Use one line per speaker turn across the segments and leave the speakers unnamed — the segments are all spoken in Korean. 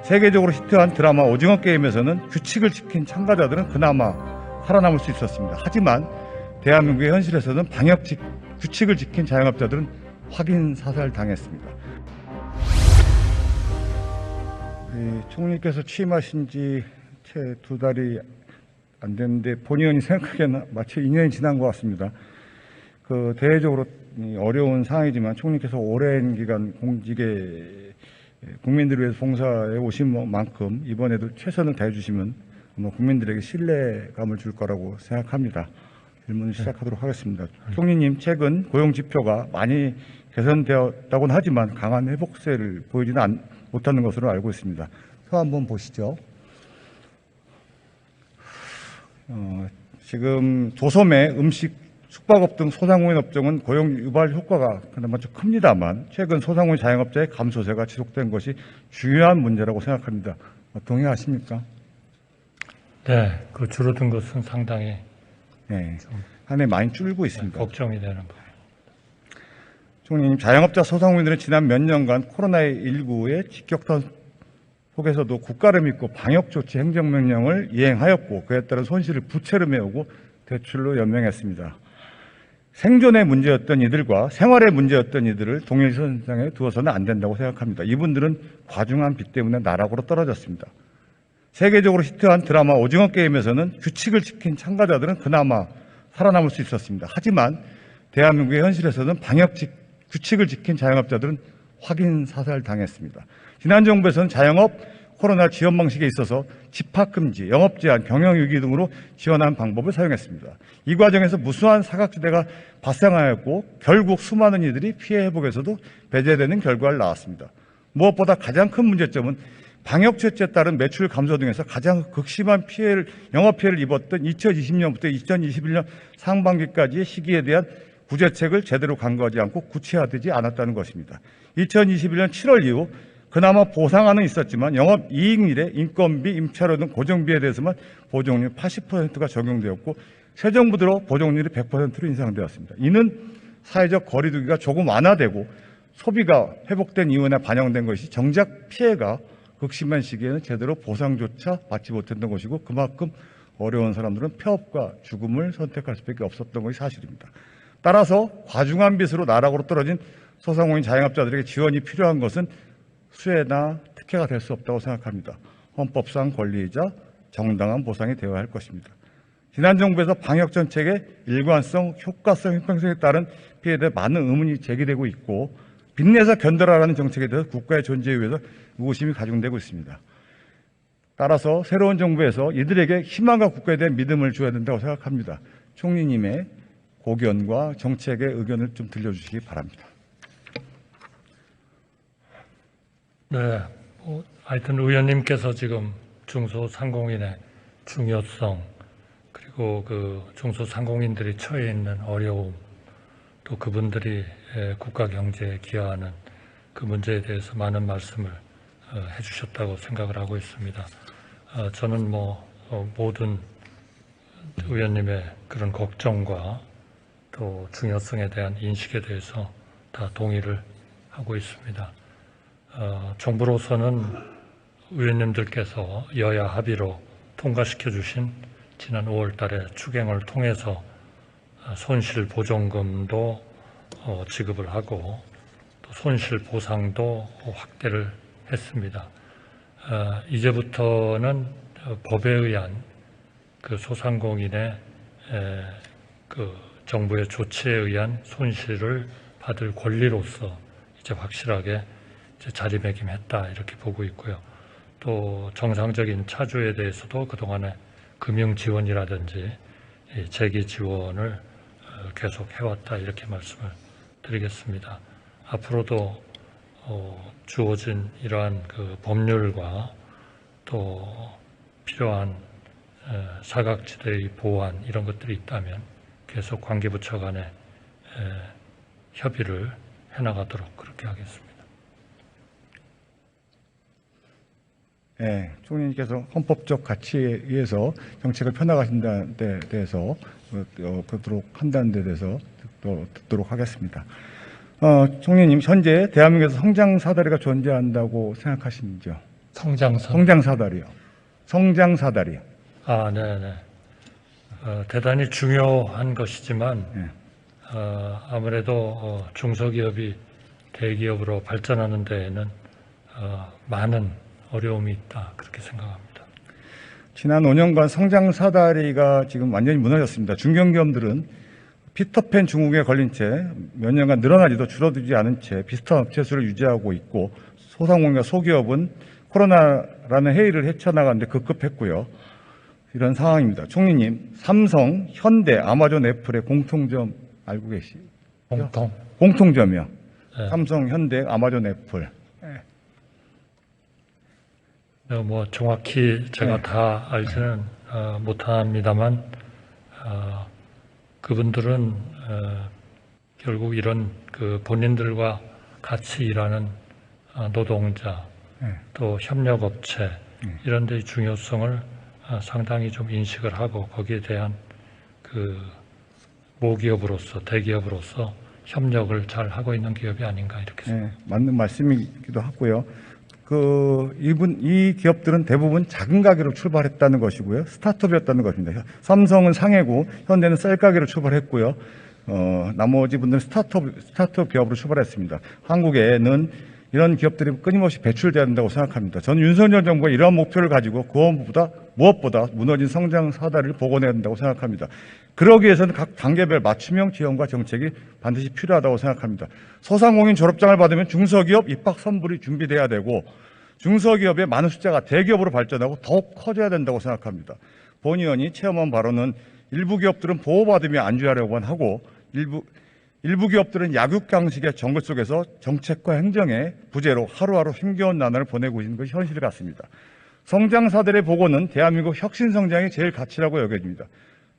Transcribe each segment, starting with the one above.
세계적으로 히트한 드라마 오징어 게임에서는 규칙을 지킨 참가자들은 그나마 살아남을 수 있었습니다. 하지만 대한민국의 현실에서는 규칙을 지킨 자영업자들은 확인 사살당했습니다. 총리께서 취임하신 지 채 2달이 안 됐는데 본의원이 생각하기에는 마치 2년이 지난 것 같습니다. 대외적으로 어려운 상황이지만 총리께서 오랜 기간 공직에 국민들을 위해서 봉사해 오신 만큼 이번에도 최선을 다해주시면 국민들에게 신뢰감을 줄 거라고 생각합니다. 질문을 시작하도록 하겠습니다. 총리님, 최근 고용 지표가 많이 개선되었다고는 하지만 강한 회복세를 보이지는 못하는 것으로 알고 있습니다. 표 한번 보시죠. 지금 도소매, 음식, 숙박업 등 소상공인 업종은 고용 유발 효과가 그나마 좀 큽니다만 최근 소상공인 자영업자의 감소세가 지속된 것이 중요한 문제라고 생각합니다. 동의하십니까?
네, 줄어든 것은 상당히
한 해 많이 줄고 있습니다.
걱정이 되는 부분.
총리님, 자영업자 소상공인들은 지난 몇 년간 코로나19의 직격탄 속에서도 국가를 믿고 방역조치 행정명령을 이행하였고 그에 따른 손실을 부채로 메우고 대출로 연명했습니다. 생존의 문제였던 이들과 생활의 문제였던 이들을 동일선상에 두어서는 안 된다고 생각합니다. 이분들은 과중한 빚 때문에 나락으로 떨어졌습니다. 세계적으로 히트한 드라마 오징어 게임에서는 규칙을 지킨 참가자들은 그나마 살아남을 수 있었습니다. 하지만 대한민국의 현실에서는 규칙을 지킨 자영업자들은 확인 사살당했습니다. 지난 정부에서는 자영업 코로나 지원 방식에 있어서 집합금지, 영업제한, 경영위기 등으로 지원하는 방법을 사용했습니다. 이 과정에서 무수한 사각지대가 발생하였고 결국 수많은 이들이 피해 회복에서도 배제되는 결과를 낳았습니다. 무엇보다 가장 큰 문제점은 방역조치에 따른 매출 감소 등에서 가장 극심한 영업피해를 입었던 2020년부터 2021년 상반기까지의 시기에 대한 구제책을 제대로 간과하지 않고 구체화되지 않았다는 것입니다. 2021년 7월 이후 그나마 보상안은 있었지만 영업이익률에 인건비, 임차료 등 고정비에 대해서만 보정률 80%가 적용되었고 새 정부 들어 보정률이 100%로 인상되었습니다. 이는 사회적 거리두기가 조금 완화되고 소비가 회복된 이후에 반영된 것이 정작 피해가 극심한 시기에는 제대로 보상조차 받지 못했던 것이고 그만큼 어려운 사람들은 폐업과 죽음을 선택할 수밖에 없었던 것이 사실입니다. 따라서 과중한 빚으로 나락으로 떨어진 소상공인 자영업자들에게 지원이 필요한 것은 수혜나 특혜가 될 수 없다고 생각합니다. 헌법상 권리이자 정당한 보상이 되어야 할 것입니다. 지난 정부에서 방역 정책의 일관성, 효과성, 형평성에 따른 피해에 대해 많은 의문이 제기되고 있고 빚내서 견뎌라라는 정책에 대해서 국가의 존재에 의해서 의구심이 가중되고 있습니다. 따라서 새로운 정부에서 이들에게 희망과 국가에 대한 믿음을 줘야 된다고 생각합니다. 총리님의 고견과 정책의 의견을 좀 들려주시기 바랍니다.
네, 하여튼 의원님께서 지금 중소상공인의 중요성 그리고 중소상공인들이 처해 있는 어려움 또 그분들이 국가 경제에 기여하는 그 문제에 대해서 많은 말씀을 해주셨다고 생각을 하고 있습니다. 저는 모든 의원님의 그런 걱정과 또 중요성에 대한 인식에 대해서 다 동의를 하고 있습니다. 정부로서는 의원님들께서 여야 합의로 통과시켜 주신 지난 5월 달에 추경을 통해서 손실 보전금도 지급을 하고 또 손실 보상도 확대를 했습니다. 이제부터는 법에 의한 소상공인의 정부의 조치에 의한 손실을 받을 권리로서 이제 확실하게 자리매김했다 이렇게 보고 있고요. 또 정상적인 차주에 대해서도 그동안의 금융 지원이라든지 재기 지원을 계속 해왔다 이렇게 말씀을 드리겠습니다. 앞으로도 주어진 이러한 법률과 또 필요한 사각지대의 보완 이런 것들이 있다면 계속 관계부처 간에 협의를 해나가도록 그렇게 하겠습니다.
네, 총리님께서 헌법적 가치에 의해서 정책을 펴나가신다는 데 대해서 그렇도록 한다는 데 대해서 듣도록 하겠습니다. 총리님, 현재 대한민국에서 성장 사다리가 존재한다고 생각하시는지요?
성장선.
사다리요. 성장 사다리요.
아, 네네. 대단히 중요한 것이지만
네.
아무래도 중소기업이 대기업으로 발전하는 데에는 많은 어려움이 있다 그렇게 생각합니다.
지난 5년간 성장 사다리가 지금 완전히 무너졌습니다. 중견기업들은 피터팬 증후군에 걸린 채 몇 년간 늘어나지도 줄어들지 않은 채 비슷한 업체 수를 유지하고 있고, 소상공인과 소기업은 코로나라는 해일을 헤쳐나가는데 급급했고요. 이런 상황입니다. 총리님, 삼성, 현대, 아마존, 애플의 공통점 알고 계시죠? 공통점이요.
네.
삼성, 현대, 아마존, 애플.
뭐 정확히 제가
네.
다 알지는 못합니다만 그분들은 결국 이런 그 본인들과 같이 일하는 노동자
네.
또 협력업체 이런 데의 중요성을 상당히 좀 인식을 하고 거기에 대한 그 모기업으로,서 대기업으로서 협력을 잘 하고 있는 기업이 아닌가 이렇게 생각합니다.
네, 맞는 말씀이기도 하고요. 이 기업들은 대부분 작은 가게로 출발했다는 것이고요. 스타트업이었다는 것입니다. 삼성은 상해고, 현대는 쌀 가게로 출발했고요. 나머지 분들은 스타트업 기업으로 출발했습니다. 한국에는 이런 기업들이 끊임없이 배출돼야 된다고 생각합니다. 저는 윤석열 정부가 이러한 목표를 가지고 무엇보다 무너진 성장 사다리를 복원해야 된다고 생각합니다. 그러기 위해서는 각 단계별 맞춤형 지원과 정책이 반드시 필요하다고 생각합니다. 소상공인 졸업장을 받으면 중소기업 입학 선불이 준비돼야 되고, 중소기업의 많은 숫자가 대기업으로 발전하고 더욱 커져야 된다고 생각합니다. 본 의원이 체험한 바로는 일부 기업들은 보호받으며 안주하려고만 하고, 일부 기업들은 약육강식의 정글 속에서 정책과 행정의 부재로 하루하루 힘겨운 나날을 보내고 있는 것이 현실 같습니다. 성장사들의 복원은 대한민국 혁신성장의 제일 가치라고 여겨집니다.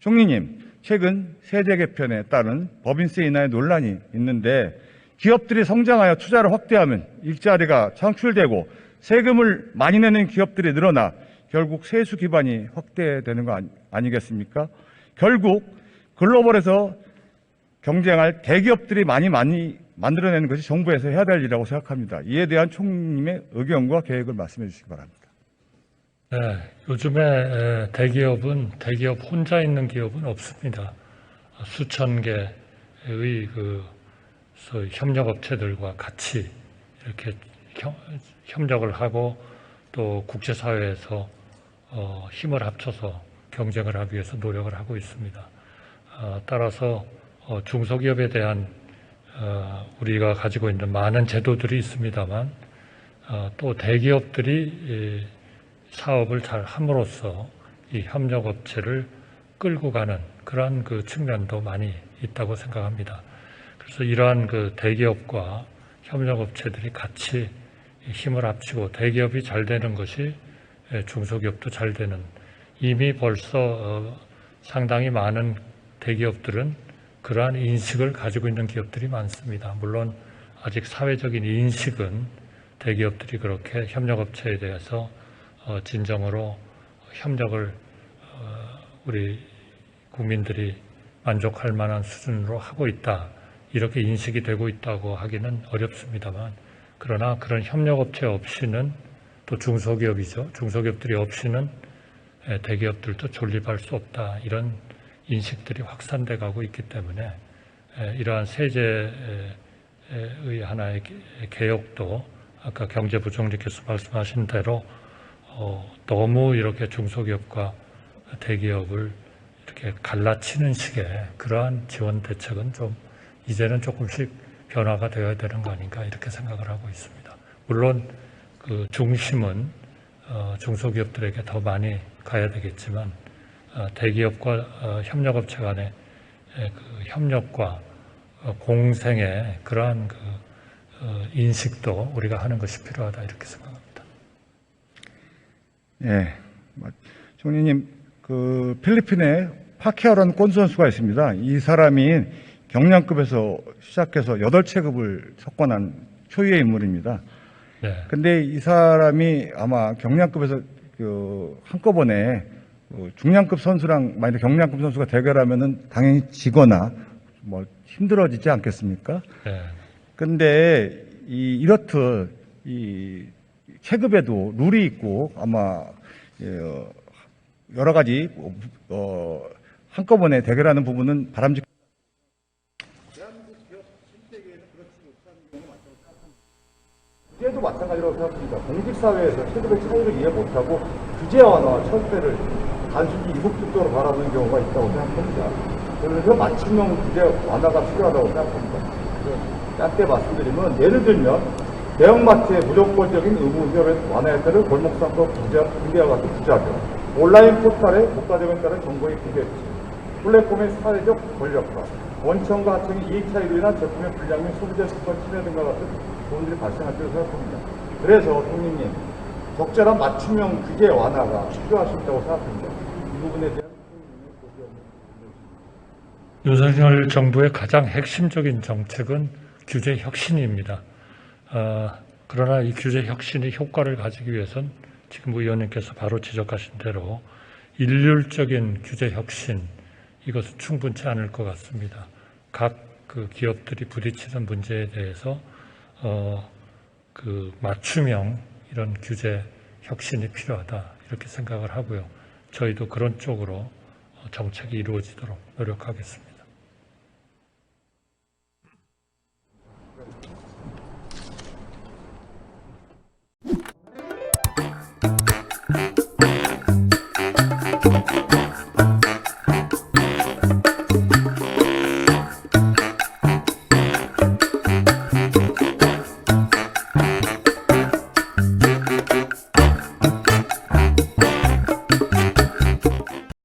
총리님, 최근 세제 개편에 따른 법인세 인하의 논란이 있는데, 기업들이 성장하여 투자를 확대하면 일자리가 창출되고 세금을 많이 내는 기업들이 늘어나 결국 세수 기반이 확대되는 거 아니겠습니까? 결국 글로벌에서 경쟁할 대기업들이 많이 만들어내는 것이 정부에서 해야 될 일이라고 생각합니다. 이에 대한 총리님의 의견과 계획을 말씀해 주시기 바랍니다.
네, 요즘에 대기업 혼자 있는 기업은 없습니다. 수천 개의 소위 협력업체들과 같이 이렇게 협력을 하고 또 국제사회에서 힘을 합쳐서 경쟁을 하기 위해서 노력을 하고 있습니다. 따라서 중소기업에 대한 우리가 가지고 있는 많은 제도들이 있습니다만 또 대기업들이 사업을 잘 함으로써 이 협력업체를 끌고 가는 그러한 그 측면도 많이 있다고 생각합니다. 그래서 이러한 그 대기업과 협력업체들이 같이 힘을 합치고 대기업이 잘 되는 것이 중소기업도 잘 되는, 이미 벌써 상당히 많은 대기업들은 그러한 인식을 가지고 있는 기업들이 많습니다. 물론 아직 사회적인 인식은 대기업들이 그렇게 협력업체에 대해서 진정으로 협력을 우리 국민들이 만족할 만한 수준으로 하고 있다, 이렇게 인식이 되고 있다고 하기는 어렵습니다만, 그러나 그런 협력업체 없이는 또 중소기업이죠. 중소기업들이 없이는 대기업들도 존립할 수 없다, 이런 인식들이 확산돼 가고 있기 때문에 이러한 세제의 하나의 개혁도 아까 경제부총리께서 말씀하신 대로 너무 이렇게 중소기업과 대기업을 이렇게 갈라치는 식의 그러한 지원 대책은 좀 이제는 조금씩 변화가 되어야 되는 거 아닌가 이렇게 생각을 하고 있습니다. 물론 그 중심은 중소기업들에게 더 많이 가야 되겠지만 대기업과 협력업체 간의 그 협력과 공생의 그러한 그 인식도 우리가 하는 것이 필요하다 이렇게 생각합니다.
예, 총리님, 필리핀에 파케아라는 권 선수가 있습니다. 이 사람이 경량급에서 시작해서 8체급을 석권한 초유의 인물입니다.
네.
근데 이 사람이 아마 경량급에서 한꺼번에 중량급 선수랑 만약에 경량급 선수가 대결하면은 당연히 지거나 뭐 힘들어지지 않겠습니까?
네.
근데 이렇듯 이 체급에도 룰이 있고 아마 여러 가지 한꺼번에 대결하는 부분은 바람직. 규제도 마찬가지라고 생각합니다. 공직사회에서 체급의 차이를 이해 못하고 규제 완화와 철폐를 단순히 이국적으로 바라보는 경우가 있다고 생각합니다. 그래서 맞춤형 규제 완화가 필요하다고 생각합니다. 짧게 말씀드리면 예를 들면 대형마트의 무조건적인 의무 휴업의 완화에 따른 골목상권 규제와 같은 규제하죠. 온라인 포털의 국가적인 따른 정보의 비대치, 플랫폼의 사회적 권력화, 원청과 하청의 이익 차이로 인한 제품의 불량 및 소비자 습관 침해 등과 같은 부분들이 발생할 것으로 생각합니다. 그래서 총리님, 적절한 맞춤형 규제 완화가 필요할 수 있다고 생각합니다. 이 부분에 대한
윤석열 정부의 가장 핵심적인 정책은 규제 혁신입니다. 그러나 이 규제 혁신이 효과를 가지기 위해선 지금 의원님께서 바로 지적하신 대로 일률적인 규제 혁신, 이것은 충분치 않을 것 같습니다. 각 그 기업들이 부딪히는 문제에 대해서 그 맞춤형 이런 규제 혁신이 필요하다, 이렇게 생각을 하고요. 저희도 그런 쪽으로 정책이 이루어지도록 노력하겠습니다.